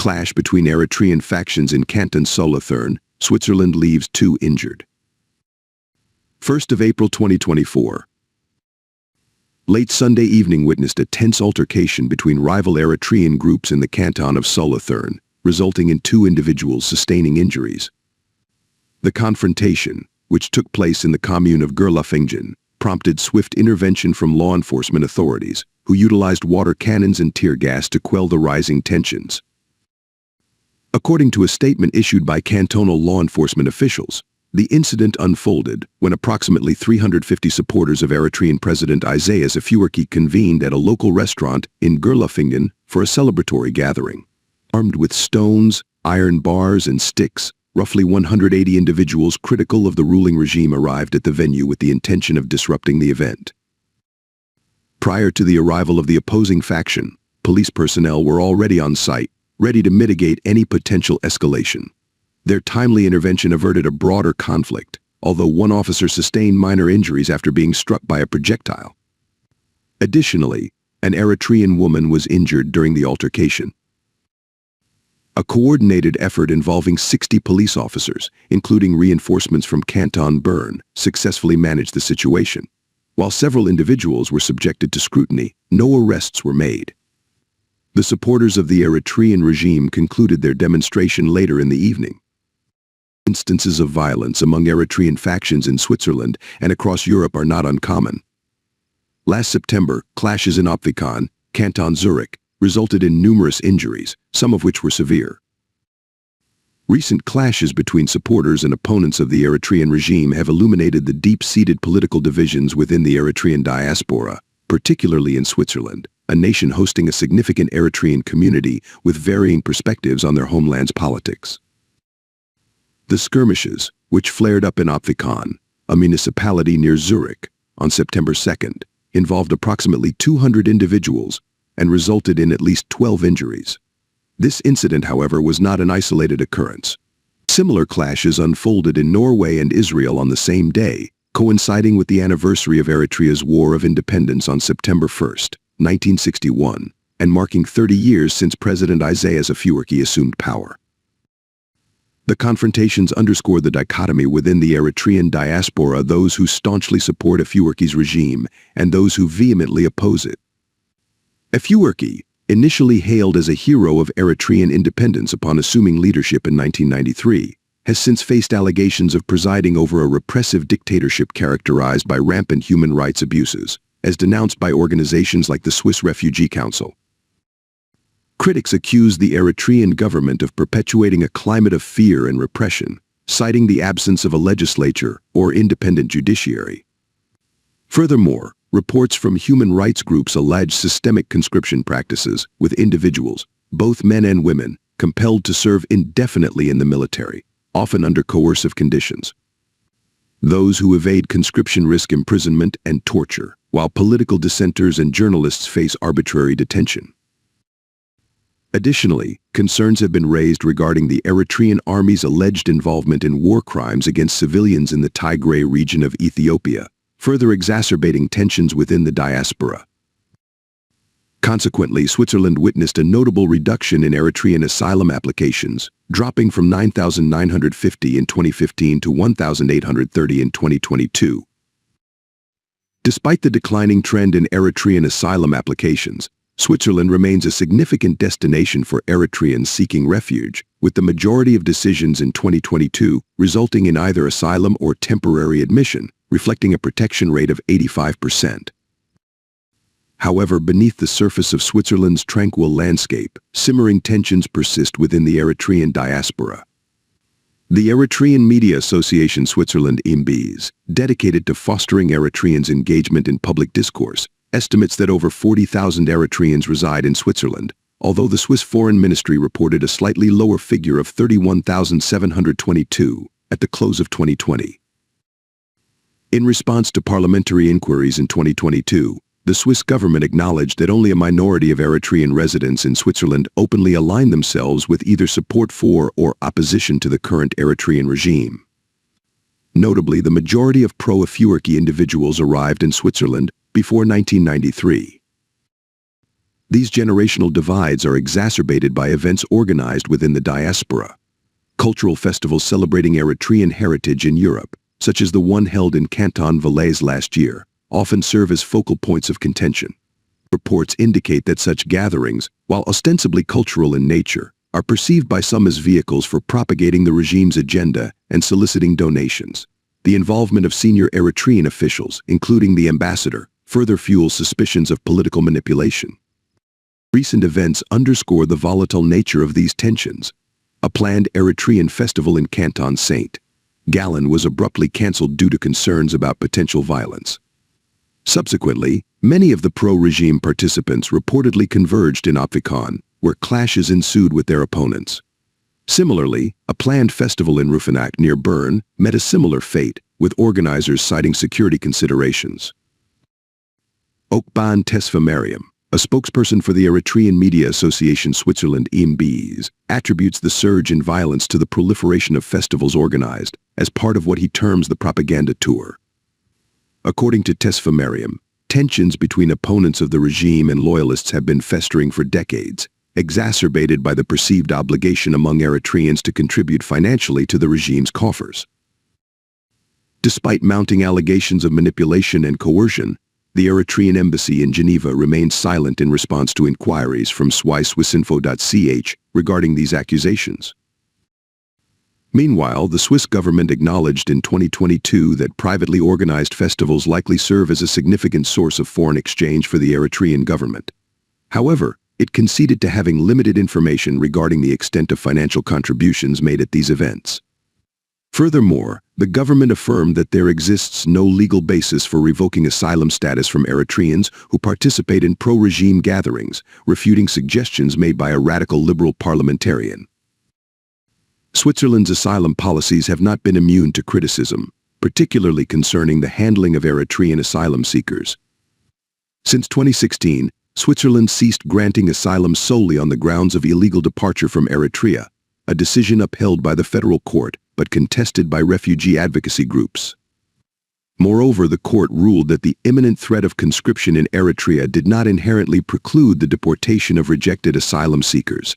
Clash between Eritrean factions in Canton, Solothurn, Switzerland leaves 2 injured. 1st of April 2024. Late Sunday evening witnessed a tense altercation between rival Eritrean groups in the canton of Solothurn, resulting in 2 individuals sustaining injuries. The confrontation, which took place in the commune of Gerlafingen, prompted swift intervention from law enforcement authorities, who utilized water cannons and tear gas to quell the rising tensions. According to a statement issued by cantonal law enforcement officials, the incident unfolded when approximately 350 supporters of Eritrean President Isaias Afwerki convened at a local restaurant in Gerlafingen for a celebratory gathering. Armed with stones, iron bars, and sticks, roughly 180 individuals critical of the ruling regime arrived at the venue with the intention of disrupting the event. Prior to the arrival of the opposing faction, police personnel were already on site, ready to mitigate any potential escalation. Their timely intervention averted a broader conflict, although one officer sustained minor injuries after being struck by a projectile. Additionally, an Eritrean woman was injured during the altercation. A coordinated effort involving 60 police officers, including reinforcements from Canton Bern, successfully managed the situation. While several individuals were subjected to scrutiny, no arrests were made. The supporters of the Eritrean regime concluded their demonstration later in the evening. Instances of violence among Eritrean factions in Switzerland and across Europe are not uncommon. Last September, clashes in Opfikon, Canton Zurich, resulted in numerous injuries, some of which were severe. Recent clashes between supporters and opponents of the Eritrean regime have illuminated the deep-seated political divisions within the Eritrean diaspora, particularly in Switzerland, a nation hosting a significant Eritrean community with varying perspectives on their homeland's politics. The skirmishes, which flared up in Opfikon, a municipality near Zurich, on September 2nd, involved approximately 200 individuals and resulted in at least 12 injuries. This incident, however, was not an isolated occurrence. Similar clashes unfolded in Norway and Israel on the same day, coinciding with the anniversary of Eritrea's War of Independence on September 1, 1961, and marking 30 years since President Isaias Afwerki assumed power. The confrontations underscore the dichotomy within the Eritrean diaspora, those who staunchly support Afwerki's regime and those who vehemently oppose it. Afwerki, initially hailed as a hero of Eritrean independence upon assuming leadership in 1993, has since faced allegations of presiding over a repressive dictatorship characterized by rampant human rights abuses, as denounced by organizations like the Swiss Refugee Council. Critics accuse the Eritrean government of perpetuating a climate of fear and repression, citing the absence of a legislature or independent judiciary. Furthermore, reports from human rights groups allege systemic conscription practices, with individuals, both men and women, compelled to serve indefinitely in the military, often under coercive conditions. Those who evade conscription risk imprisonment and torture, while political dissenters and journalists face arbitrary detention. Additionally, concerns have been raised regarding the Eritrean army's alleged involvement in war crimes against civilians in the Tigray region of Ethiopia, further exacerbating tensions within the diaspora. Consequently, Switzerland witnessed a notable reduction in Eritrean asylum applications, dropping from 9,950 in 2015 to 1,830 in 2022. Despite the declining trend in Eritrean asylum applications, Switzerland remains a significant destination for Eritreans seeking refuge, with the majority of decisions in 2022 resulting in either asylum or temporary admission, reflecting a protection rate of 85%. However, beneath the surface of Switzerland's tranquil landscape, simmering tensions persist within the Eritrean diaspora. The Eritrean Media Association Switzerland (EMBS), dedicated to fostering Eritreans' engagement in public discourse, estimates that over 40,000 Eritreans reside in Switzerland, although the Swiss Foreign Ministry reported a slightly lower figure of 31,722 at the close of 2020. In response to parliamentary inquiries in 2022, the Swiss government acknowledged that only a minority of Eritrean residents in Switzerland openly align themselves with either support for or opposition to the current Eritrean regime. Notably, the majority of pro-Afwerki individuals arrived in Switzerland before 1993. These generational divides are exacerbated by events organized within the diaspora. Cultural festivals celebrating Eritrean heritage in Europe, such as the one held in Canton, Valais last year, often serve as focal points of contention. Reports indicate that such gatherings, while ostensibly cultural in nature, are perceived by some as vehicles for propagating the regime's agenda and soliciting donations. The involvement of senior Eritrean officials, including the ambassador, further fuels suspicions of political manipulation. Recent events underscore the volatile nature of these tensions. A planned Eritrean festival in Canton St. Gallen was abruptly cancelled due to concerns about potential violence. Subsequently, many of the pro-regime participants reportedly converged in Opfikon, where clashes ensued with their opponents. Similarly, a planned festival in Rufinaq near Bern met a similar fate, with organizers citing security considerations. Okban Tesfamariam, a spokesperson for the Eritrean Media Association Switzerland EMBs, attributes the surge in violence to the proliferation of festivals organized as part of what he terms the propaganda tour. According to Tesfamariam, tensions between opponents of the regime and loyalists have been festering for decades, exacerbated by the perceived obligation among Eritreans to contribute financially to the regime's coffers. Despite mounting allegations of manipulation and coercion, the Eritrean embassy in Geneva remains silent in response to inquiries from swissinfo.ch regarding these accusations. Meanwhile, the Swiss government acknowledged in 2022 that privately organized festivals likely serve as a significant source of foreign exchange for the Eritrean government. However, it conceded to having limited information regarding the extent of financial contributions made at these events. Furthermore, the government affirmed that there exists no legal basis for revoking asylum status from Eritreans who participate in pro-regime gatherings, refuting suggestions made by a radical liberal parliamentarian. Switzerland's asylum policies have not been immune to criticism, particularly concerning the handling of Eritrean asylum seekers. Since 2016, Switzerland ceased granting asylum solely on the grounds of illegal departure from Eritrea, a decision upheld by the federal court but contested by refugee advocacy groups. Moreover, the court ruled that the imminent threat of conscription in Eritrea did not inherently preclude the deportation of rejected asylum seekers.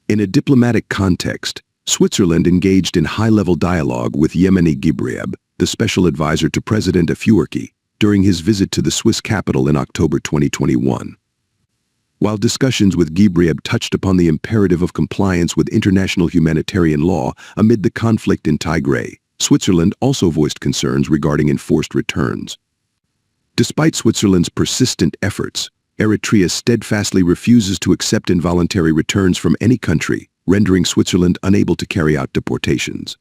In a diplomatic context, Switzerland engaged in high-level dialogue with Yemeni Gibrieb, the special advisor to President Afwerki, during his visit to the Swiss capital in October 2021. While discussions with Gibrieb touched upon the imperative of compliance with international humanitarian law amid the conflict in Tigray, Switzerland also voiced concerns regarding enforced returns. Despite Switzerland's persistent efforts, Eritrea steadfastly refuses to accept involuntary returns from any country, rendering Switzerland unable to carry out deportations.